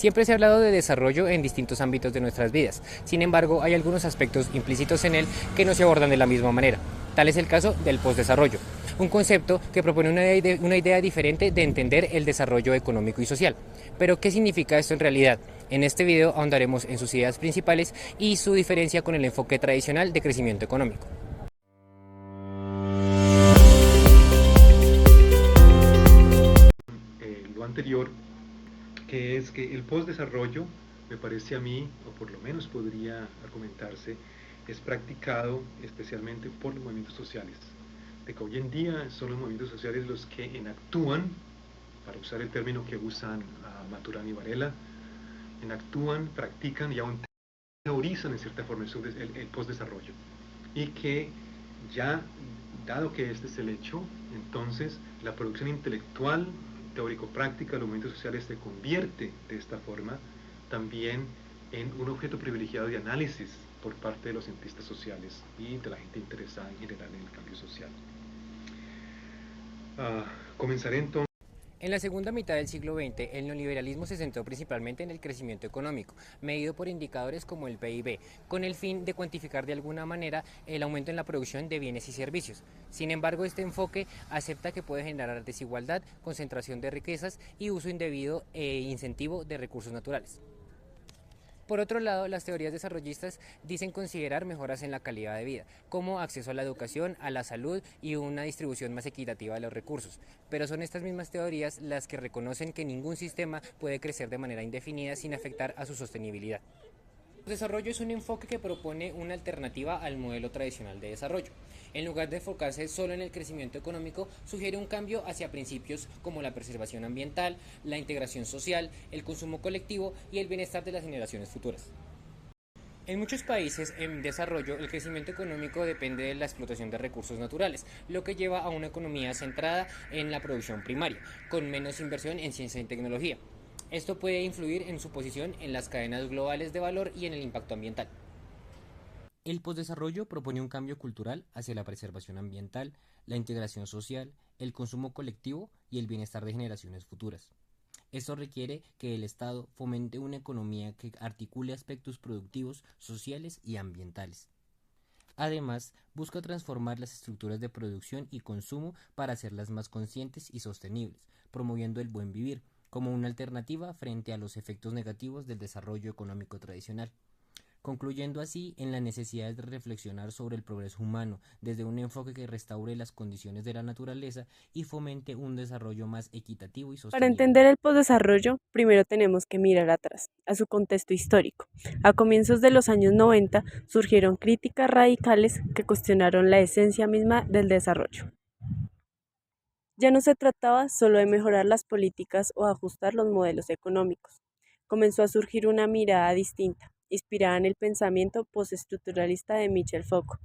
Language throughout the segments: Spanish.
Siempre se ha hablado de desarrollo en distintos ámbitos de nuestras vidas. Sin embargo, hay algunos aspectos implícitos en él que no se abordan de la misma manera. Tal es el caso del postdesarrollo, un concepto que propone una idea diferente de entender el desarrollo económico y social. Pero, ¿qué significa esto en realidad? En este video ahondaremos en sus ideas principales y su diferencia con el enfoque tradicional de crecimiento económico. Lo anterior, que es que el postdesarrollo, me parece a mí, o por lo menos podría argumentarse, es practicado especialmente por los movimientos sociales. De que hoy en día son los movimientos sociales los que enactúan, para usar el término que usan Maturana y Varela, enactúan, practican y aún teorizan en cierta forma el postdesarrollo. Y que ya, dado que este es el hecho, entonces la producción intelectual, teórico-práctica de los movimientos sociales se convierte de esta forma también en un objeto privilegiado de análisis por parte de los cientistas sociales y de la gente interesada en general en el cambio social. Comenzaré entonces. En la segunda mitad del siglo XX, el neoliberalismo se centró principalmente en el crecimiento económico, medido por indicadores como el PIB, con el fin de cuantificar de alguna manera el aumento en la producción de bienes y servicios. Sin embargo, este enfoque acepta que puede generar desigualdad, concentración de riquezas y uso indebido e incentivo de recursos naturales. Por otro lado, las teorías desarrollistas dicen considerar mejoras en la calidad de vida, como acceso a la educación, a la salud y una distribución más equitativa de los recursos. Pero son estas mismas teorías las que reconocen que ningún sistema puede crecer de manera indefinida sin afectar a su sostenibilidad. El desarrollo es un enfoque que propone una alternativa al modelo tradicional de desarrollo. En lugar de enfocarse solo en el crecimiento económico, sugiere un cambio hacia principios como la preservación ambiental, la integración social, el consumo colectivo y el bienestar de las generaciones futuras. En muchos países en desarrollo, el crecimiento económico depende de la explotación de recursos naturales, lo que lleva a una economía centrada en la producción primaria, con menos inversión en ciencia y tecnología. Esto puede influir en su posición en las cadenas globales de valor y en el impacto ambiental. El posdesarrollo propone un cambio cultural hacia la preservación ambiental, la integración social, el consumo colectivo y el bienestar de generaciones futuras. Esto requiere que el Estado fomente una economía que articule aspectos productivos, sociales y ambientales. Además, busca transformar las estructuras de producción y consumo para hacerlas más conscientes y sostenibles, promoviendo el buen vivir como una alternativa frente a los efectos negativos del desarrollo económico tradicional, concluyendo así en la necesidad de reflexionar sobre el progreso humano desde un enfoque que restaure las condiciones de la naturaleza y fomente un desarrollo más equitativo y Para sostenible. entender el posdesarrollo, primero tenemos que mirar atrás, a su contexto histórico. A comienzos de los años 90 surgieron críticas radicales que cuestionaron la esencia misma del desarrollo. Ya no se trataba solo de mejorar las políticas o ajustar los modelos económicos. Comenzó a surgir una mirada distinta, inspirada en el pensamiento postestructuralista de Michel Foucault,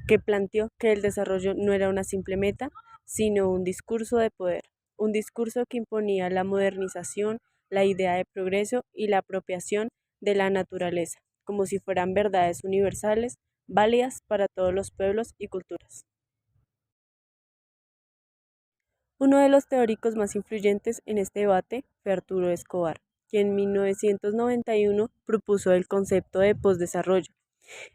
que planteó que el desarrollo no era una simple meta, sino un discurso de poder, un discurso que imponía la modernización, la idea de progreso y la apropiación de la naturaleza, como si fueran verdades universales, válidas para todos los pueblos y culturas. Uno de los teóricos más influyentes en este debate fue Arturo Escobar, quien en 1991 propuso el concepto de postdesarrollo.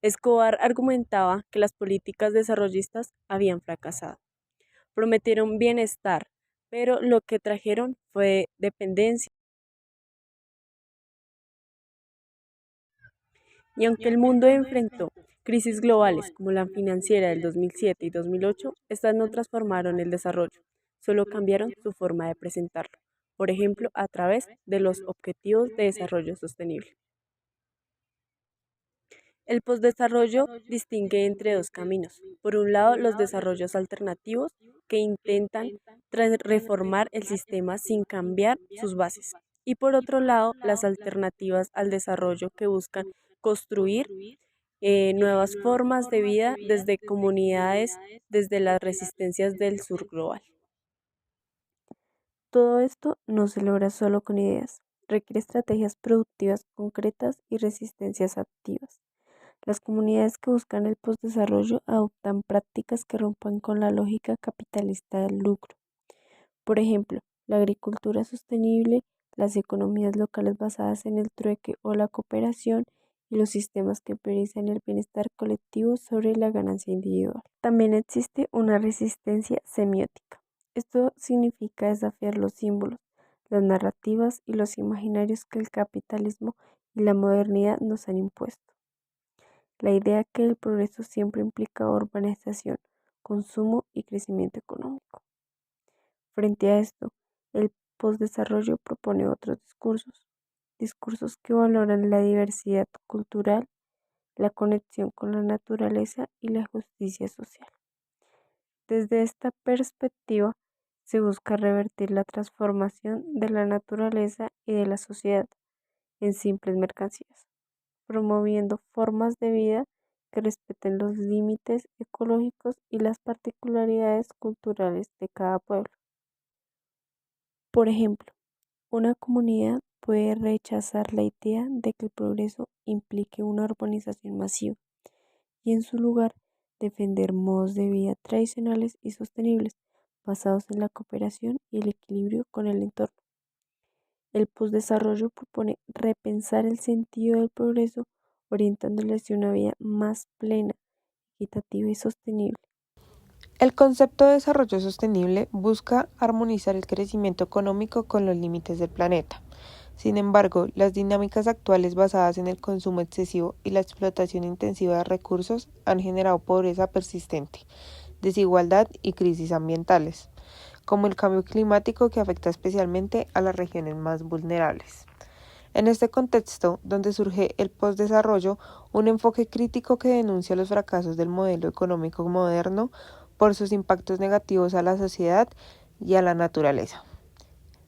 Escobar argumentaba que las políticas desarrollistas habían fracasado. Prometieron bienestar, pero lo que trajeron fue dependencia. Y aunque el mundo enfrentó crisis globales como la financiera del 2007 y 2008, estas no transformaron el desarrollo, solo cambiaron su forma de presentarlo, por ejemplo, a través de los Objetivos de Desarrollo Sostenible. El postdesarrollo distingue entre dos caminos. Por un lado, los desarrollos alternativos que intentan reformar el sistema sin cambiar sus bases. Y por otro lado, las alternativas al desarrollo que buscan construir nuevas formas de vida desde comunidades, desde las resistencias del sur global. Todo esto no se logra solo con ideas, requiere estrategias productivas concretas y resistencias activas. Las comunidades que buscan el postdesarrollo adoptan prácticas que rompan con la lógica capitalista del lucro. Por ejemplo, la agricultura sostenible, las economías locales basadas en el trueque o la cooperación y los sistemas que priorizan el bienestar colectivo sobre la ganancia individual. También existe una resistencia semiótica. Esto significa desafiar los símbolos, las narrativas y los imaginarios que el capitalismo y la modernidad nos han impuesto. La idea que el progreso siempre implica urbanización, consumo y crecimiento económico. Frente a esto, el postdesarrollo propone otros discursos que valoran la diversidad cultural, la conexión con la naturaleza y la justicia social. Desde esta perspectiva, se busca revertir la transformación de la naturaleza y de la sociedad en simples mercancías, promoviendo formas de vida que respeten los límites ecológicos y las particularidades culturales de cada pueblo. Por ejemplo, una comunidad puede rechazar la idea de que el progreso implique una urbanización masiva y en su lugar defender modos de vida tradicionales y sostenibles basados en la cooperación y el equilibrio con el entorno. El postdesarrollo propone repensar el sentido del progreso orientándolo hacia una vida más plena, equitativa y sostenible. El concepto de desarrollo sostenible busca armonizar el crecimiento económico con los límites del planeta. Sin embargo, las dinámicas actuales basadas en el consumo excesivo y la explotación intensiva de recursos han generado pobreza persistente, desigualdad y crisis ambientales, como el cambio climático que afecta especialmente a las regiones más vulnerables. En este contexto, donde surge el postdesarrollo, un enfoque crítico que denuncia los fracasos del modelo económico moderno por sus impactos negativos a la sociedad y a la naturaleza.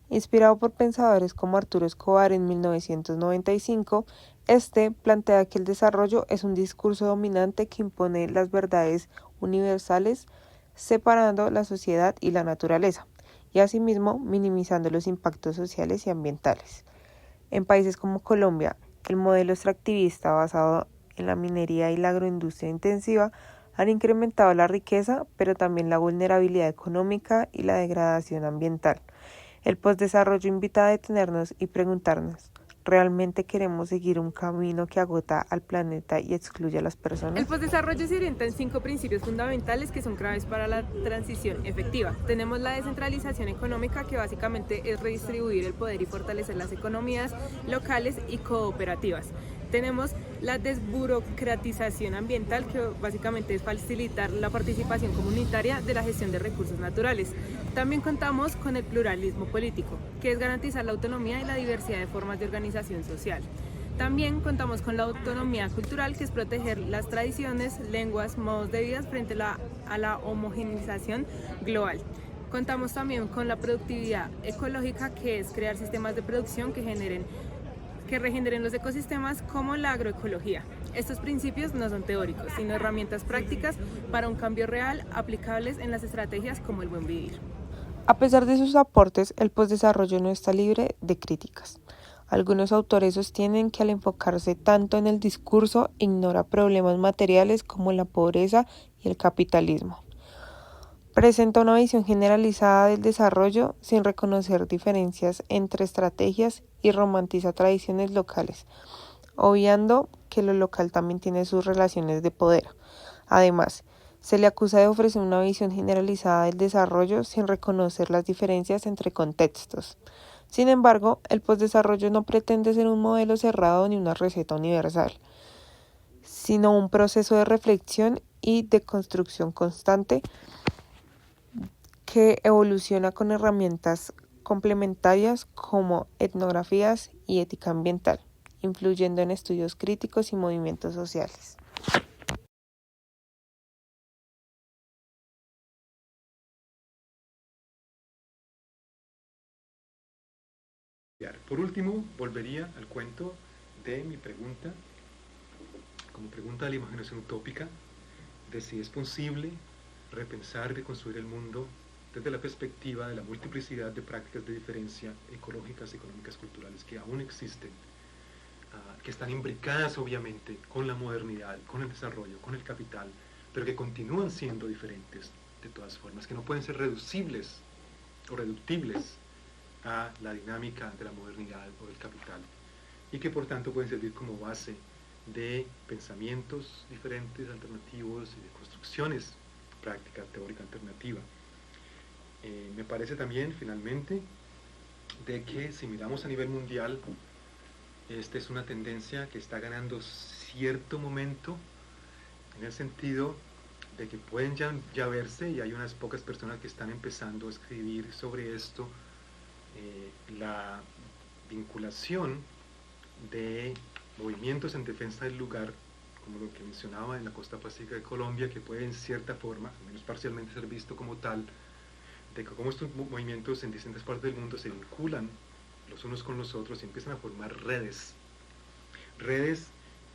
Inspirado por pensadores como Arturo Escobar en 1995, este plantea que el desarrollo es un discurso dominante que impone las verdades universales, separando la sociedad y la naturaleza, y asimismo minimizando los impactos sociales y ambientales. En países como Colombia, el modelo extractivista basado en la minería y la agroindustria intensiva han incrementado la riqueza, pero también la vulnerabilidad económica y la degradación ambiental. El postdesarrollo invita a detenernos y preguntarnos, ¿realmente queremos seguir un camino que agota al planeta y excluye a las personas? El postdesarrollo se orienta en 5 principios fundamentales que son claves para la transición efectiva. Tenemos la descentralización económica, que básicamente es redistribuir el poder y fortalecer las economías locales y cooperativas. Tenemos la desburocratización ambiental, que básicamente es facilitar la participación comunitaria de la gestión de recursos naturales. También contamos con el pluralismo político, que es garantizar la autonomía y la diversidad de formas de organización social. También contamos con la autonomía cultural, que es proteger las tradiciones, lenguas, modos de vida frente a la homogeneización global. Contamos también con la productividad ecológica, que es crear sistemas de producción que regeneren los ecosistemas, como la agroecología. Estos principios no son teóricos, sino herramientas prácticas para un cambio real aplicables en las estrategias como el buen vivir. A pesar de sus aportes, el postdesarrollo no está libre de críticas. Algunos autores sostienen que al enfocarse tanto en el discurso, ignora problemas materiales como la pobreza y el capitalismo. Presenta una visión generalizada del desarrollo sin reconocer diferencias entre estrategias y romantiza tradiciones locales, obviando que lo local también tiene sus relaciones de poder. Además, se le acusa de ofrecer una visión generalizada del desarrollo sin reconocer las diferencias entre contextos. Sin embargo, el postdesarrollo no pretende ser un modelo cerrado ni una receta universal, sino un proceso de reflexión y de construcción constante que evoluciona con herramientas complementarias como etnografías y ética ambiental, influyendo en estudios críticos y movimientos sociales. Por último, volvería al cuento de mi pregunta, como pregunta de la imaginación utópica, de si es posible repensar y reconstruir el mundo desde la perspectiva de la multiplicidad de prácticas de diferencia ecológicas, económicas, culturales que aún existen, que están imbricadas obviamente con la modernidad, con el desarrollo, con el capital, pero que continúan siendo diferentes de todas formas, que no pueden ser reducibles o reductibles a la dinámica de la modernidad o del capital, y que por tanto pueden servir como base de pensamientos diferentes, alternativos y de construcciones práctica, teórica, alternativa. Me parece también, finalmente, de que si miramos a nivel mundial, esta es una tendencia que está ganando cierto momento, en el sentido de que pueden ya verse, y hay unas pocas personas que están empezando a escribir sobre esto, la vinculación de movimientos en defensa del lugar, como lo que mencionaba en la costa pacífica de Colombia, que puede en cierta forma, al menos parcialmente, ser visto como tal, de que como estos movimientos en distintas partes del mundo se vinculan los unos con los otros y empiezan a formar redes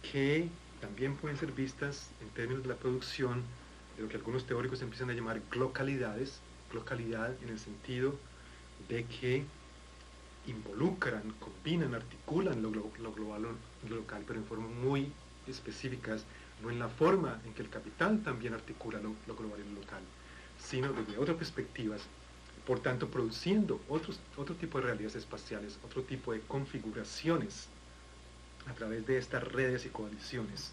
que también pueden ser vistas en términos de la producción de lo que algunos teóricos empiezan a llamar glocalidades, glocalidad en el sentido de que involucran, combinan, articulan lo global o lo local, pero en formas muy específicas, no en la forma en que el capital también articula lo global y lo local, sino desde otras perspectivas, por tanto produciendo otro tipo de realidades espaciales, otro tipo de configuraciones a través de estas redes y coaliciones.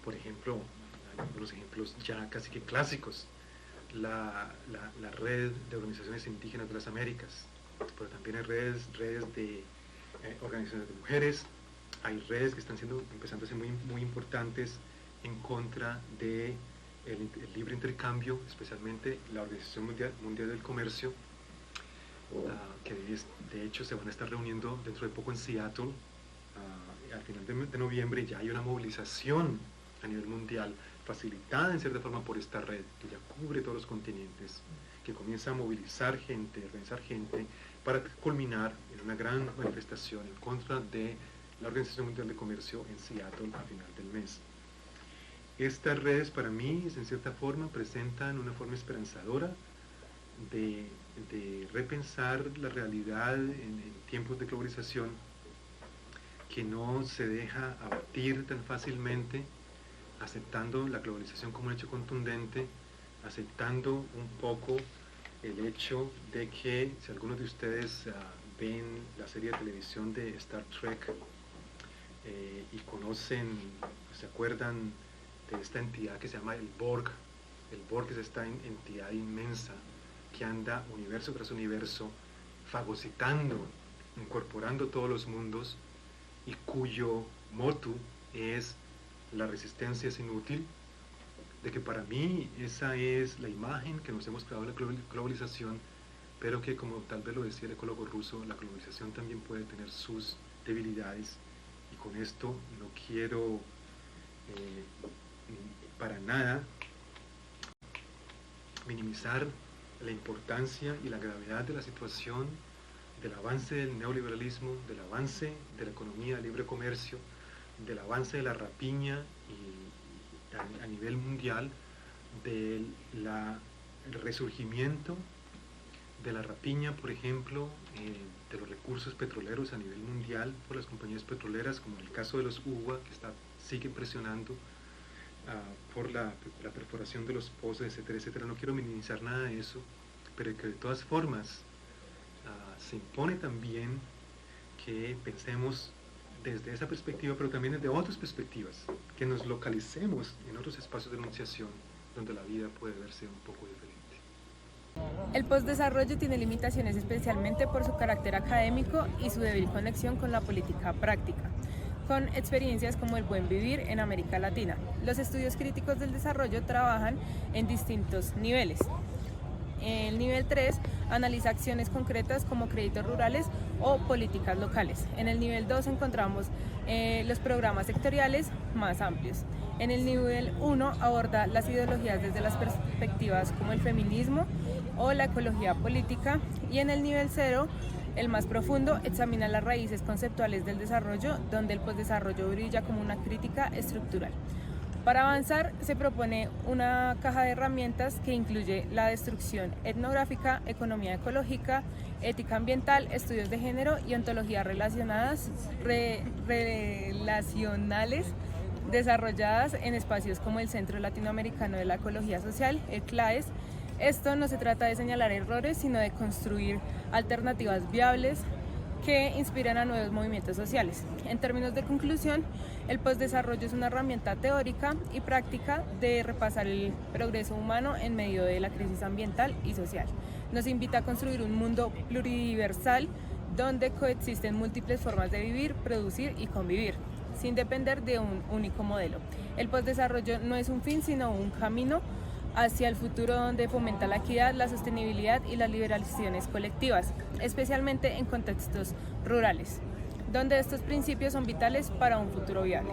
Por ejemplo, hay algunos ejemplos ya casi que clásicos, la red de organizaciones indígenas de las Américas, pero también hay redes de organizaciones de mujeres, hay redes que están empezando a ser muy importantes en contra de el libre intercambio, especialmente la Organización Mundial del Comercio, que de hecho se van a estar reuniendo dentro de poco en Seattle, al final de noviembre. Ya hay una movilización a nivel mundial facilitada en cierta forma por esta red que ya cubre todos los continentes, que comienza a movilizar gente, a organizar gente para culminar en una gran manifestación en contra de la Organización Mundial de Comercio en Seattle a final del mes. Estas redes para mí, en cierta forma, presentan una forma esperanzadora de repensar la realidad en tiempos de globalización, que no se deja abatir tan fácilmente, aceptando la globalización como un hecho contundente, aceptando un poco el hecho de que, si algunos de ustedes ven la serie de televisión de Star Trek y conocen, se acuerdan de esta entidad que se llama el Borg es esta entidad inmensa que anda universo tras universo, fagocitando, incorporando todos los mundos, y cuyo motu es la resistencia es inútil, de que para mí esa es la imagen que nos hemos creado de la globalización, pero que, como tal vez lo decía el ecólogo ruso, la globalización también puede tener sus debilidades, y con esto no quiero para nada minimizar la importancia y la gravedad de la situación, del avance del neoliberalismo, del avance de la economía de libre comercio, del avance de la rapiña y a nivel mundial, del resurgimiento de la rapiña, por ejemplo, de los recursos petroleros a nivel mundial por las compañías petroleras, como en el caso de los UBA, que sigue presionando por la perforación de los pozos, etcétera, etcétera. No quiero minimizar nada de eso, pero que de todas formas se impone también que pensemos desde esa perspectiva, pero también desde otras perspectivas, que nos localicemos en otros espacios de enunciación donde la vida puede verse un poco diferente. El postdesarrollo tiene limitaciones especialmente por su carácter académico y su débil conexión con la política práctica, con experiencias como el buen vivir en América Latina. Los estudios críticos del desarrollo trabajan en distintos niveles. El nivel 3 analiza acciones concretas como créditos rurales o políticas locales. En el nivel 2 encontramos los programas sectoriales más amplios. En el nivel 1 aborda las ideologías desde las perspectivas como el feminismo o la ecología política, y en el nivel 0, el más profundo, examina las raíces conceptuales del desarrollo, donde el postdesarrollo brilla como una crítica estructural. Para avanzar, se propone una caja de herramientas que incluye la destrucción etnográfica, economía ecológica, ética ambiental, estudios de género y ontologías relacionales desarrolladas en espacios como el Centro Latinoamericano de la Ecología Social, el CLAES, Esto no se trata de señalar errores, sino de construir alternativas viables que inspiran a nuevos movimientos sociales. En términos de conclusión, el postdesarrollo es una herramienta teórica y práctica de repasar el progreso humano en medio de la crisis ambiental y social. Nos invita a construir un mundo pluriversal donde coexisten múltiples formas de vivir, producir y convivir, sin depender de un único modelo. El postdesarrollo no es un fin, sino un camino hacia el futuro donde fomenta la equidad, la sostenibilidad y las liberaciones colectivas, especialmente en contextos rurales, donde estos principios son vitales para un futuro viable.